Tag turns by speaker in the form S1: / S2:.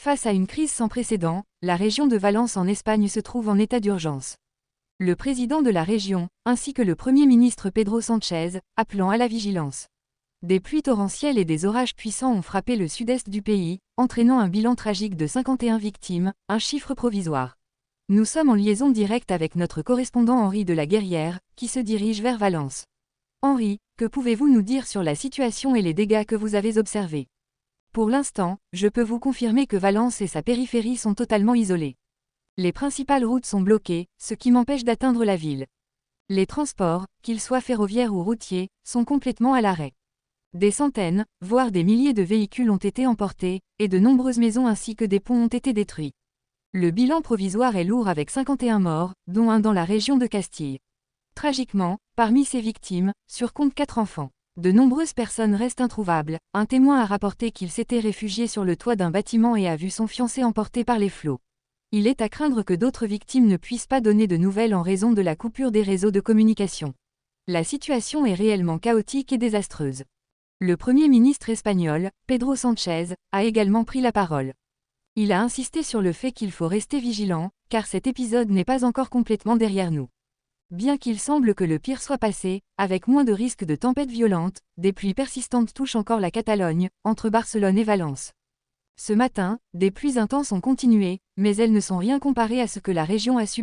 S1: Face à une crise sans précédent, la région de Valence en Espagne se trouve en état d'urgence. Le président de la région, ainsi que le Premier ministre Pedro Sánchez, appelant à la vigilance. Des pluies torrentielles et des orages puissants ont frappé le sud-est du pays, entraînant un bilan tragique de 51 victimes, un chiffre provisoire. Nous sommes en liaison directe avec notre correspondant Henri de la Guerrière, qui se dirige vers Valence. Henri, que pouvez-vous nous dire sur la situation et les dégâts que vous avez observés? Pour l'instant, je peux vous confirmer que Valence et sa périphérie sont totalement isolés. Les principales routes sont bloquées, ce qui m'empêche d'atteindre la ville. Les transports, qu'ils soient ferroviaires ou routiers, sont complètement à l'arrêt. Des centaines, voire des milliers de véhicules ont été emportés, et de nombreuses maisons ainsi que des ponts ont été détruits. Le bilan provisoire est lourd avec 51 morts, dont un dans la région de Castille. Tragiquement, parmi ces victimes, surcomptent 4 enfants. De nombreuses personnes restent introuvables. Un témoin a rapporté qu'il s'était réfugié sur le toit d'un bâtiment et a vu son fiancé emporté par les flots. Il est à craindre que d'autres victimes ne puissent pas donner de nouvelles en raison de la coupure des réseaux de communication. La situation est réellement chaotique et désastreuse. Le Premier ministre espagnol, Pedro Sánchez, a également pris la parole. Il a insisté sur le fait qu'il faut rester vigilant, car cet épisode n'est pas encore complètement derrière nous. Bien qu'il semble que le pire soit passé, avec moins de risques de tempêtes violentes, des pluies persistantes touchent encore la Catalogne, entre Barcelone et Valence. Ce matin, des pluies intenses ont continué, mais elles ne sont rien comparées à ce que la région a subi.